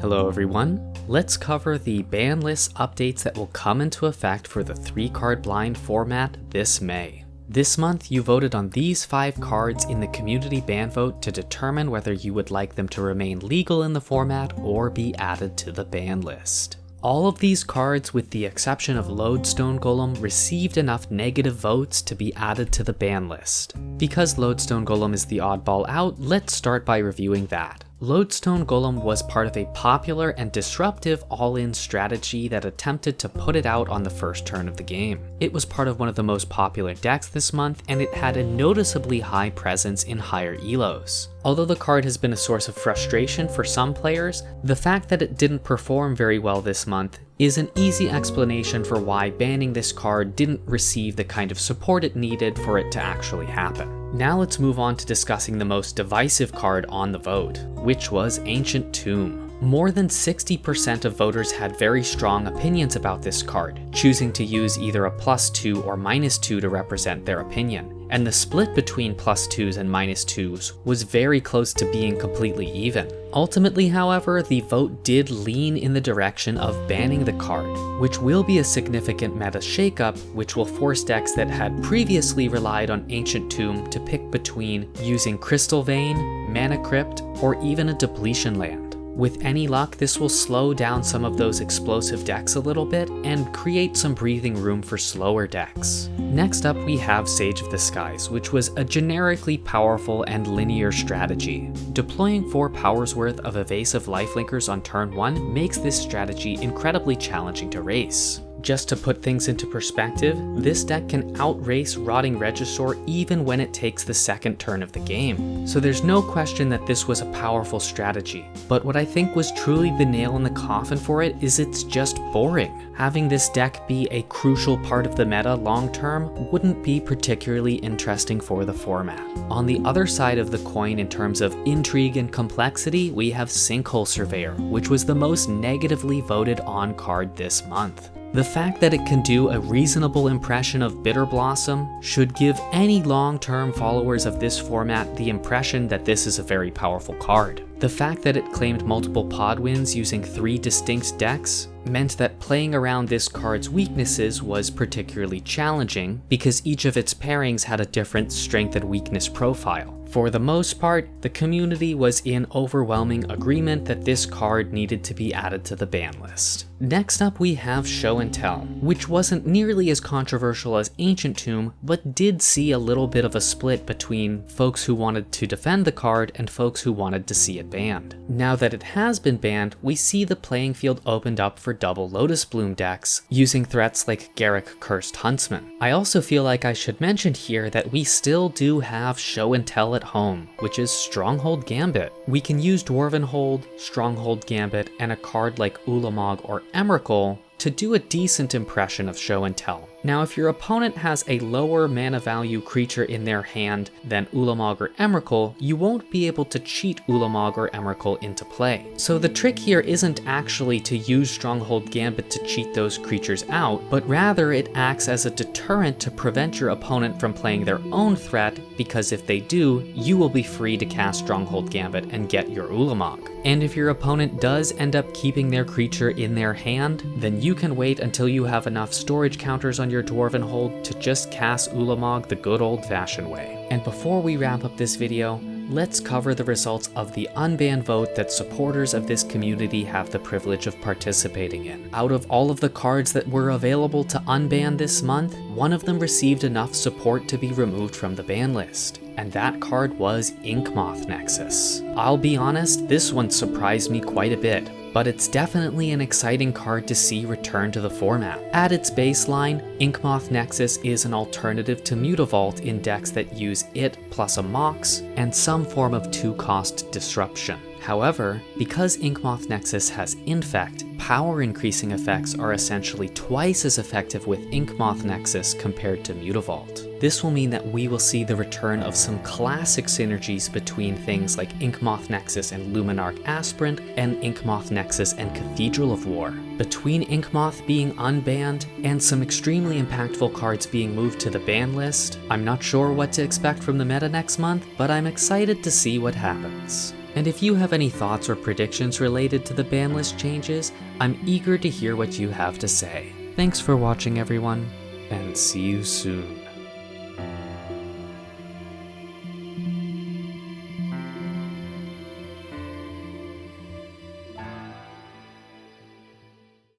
Hello everyone, let's cover the ban list updates that will come into effect for the 3-card blind format this May. This month you voted on these 5 cards in the community ban vote to determine whether you would like them to remain legal in the format or be added to the ban list. All of these cards, with the exception of Loadstone Golem, received enough negative votes to be added to the ban list. Because Loadstone Golem is the oddball out, let's start by reviewing that. Loadstone Golem was part of a popular and disruptive all-in strategy that attempted to put it out on the first turn of the game. It was part of one of the most popular decks this month, and it had a noticeably high presence in higher elos. Although the card has been a source of frustration for some players, the fact that it didn't perform very well this month is an easy explanation for why banning this card didn't receive the kind of support it needed for it to actually happen. Now let's move on to discussing the most divisive card on the vote, which was Ancient Tomb. More than 60% of voters had very strong opinions about this card, choosing to use either a +2 or -2 to represent their opinion, and the split between +2s and -2s was very close to being completely even. Ultimately, however, the vote did lean in the direction of banning the card, which will be a significant meta shakeup, which will force decks that had previously relied on Ancient Tomb to pick between using Crystal Vein, Mana Crypt, or even a Depletion Land. With any luck, this will slow down some of those explosive decks a little bit and create some breathing room for slower decks. Next up we have Sage of the Skies, which was a generically powerful and linear strategy. Deploying 4 powers worth of evasive lifelinkers on turn 1 makes this strategy incredibly challenging to race. Just to put things into perspective, this deck can outrace Rotting Regisaur even when it takes the second turn of the game. So there's no question that this was a powerful strategy, but what I think was truly the nail in the coffin for it is it's just boring. Having this deck be a crucial part of the meta long term wouldn't be particularly interesting for the format. On the other side of the coin, in terms of intrigue and complexity, we have Sinkhole Surveyor, which was the most negatively voted on card this month. The fact that it can do a reasonable impression of Bitter Blossom should give any long-term followers of this format the impression that this is a very powerful card. The fact that it claimed multiple pod wins using 3 distinct decks meant that playing around this card's weaknesses was particularly challenging because each of its pairings had a different strength and weakness profile. For the most part, the community was in overwhelming agreement that this card needed to be added to the ban list. Next up we have Show and Tell, which wasn't nearly as controversial as Ancient Tomb, but did see a little bit of a split between folks who wanted to defend the card and folks who wanted to see it banned. Now that it has been banned, we see the playing field opened up for double Lotus Bloom decks, using threats like Garruk Cursed Huntsman. I also feel like I should mention here that we still do have Show and Tell at home, which is Stronghold Gambit. We can use Dwarven Hold, Stronghold Gambit, and a card like Ulamog or Emrakul to do a decent impression of Show and Tell. Now, if your opponent has a lower mana value creature in their hand than Ulamog or Emrakul, you won't be able to cheat Ulamog or Emrakul into play. So the trick here isn't actually to use Stronghold Gambit to cheat those creatures out, but rather it acts as a deterrent to prevent your opponent from playing their own threat, because if they do, you will be free to cast Stronghold Gambit and get your Ulamog. And if your opponent does end up keeping their creature in their hand, then you can wait until you have enough storage counters on your Dwarven Hold to just cast Ulamog the good old-fashioned way. And before we wrap up this video, let's cover the results of the Unban Vote that supporters of this community have the privilege of participating in. Out of all of the cards that were available to unban this month, one of them received enough support to be removed from the ban list, and that card was Inkmoth Nexus. I'll be honest, this one surprised me quite a bit, but it's definitely an exciting card to see return to the format. At its baseline, Inkmoth Nexus is an alternative to Mutavault in decks that use it plus a Mox and some form of 2-cost disruption. However, because Inkmoth Nexus has Infect, power increasing effects are essentially twice as effective with Inkmoth Nexus compared to Mutavault. This will mean that we will see the return of some classic synergies between things like Inkmoth Nexus and Luminarch Aspirant, and Inkmoth Nexus and Cathedral of War. Between Inkmoth being unbanned and some extremely impactful cards being moved to the ban list, I'm not sure what to expect from the meta next month, but I'm excited to see what happens. And if you have any thoughts or predictions related to the ban list changes, I'm eager to hear what you have to say. Thanks for watching everyone, and see you soon.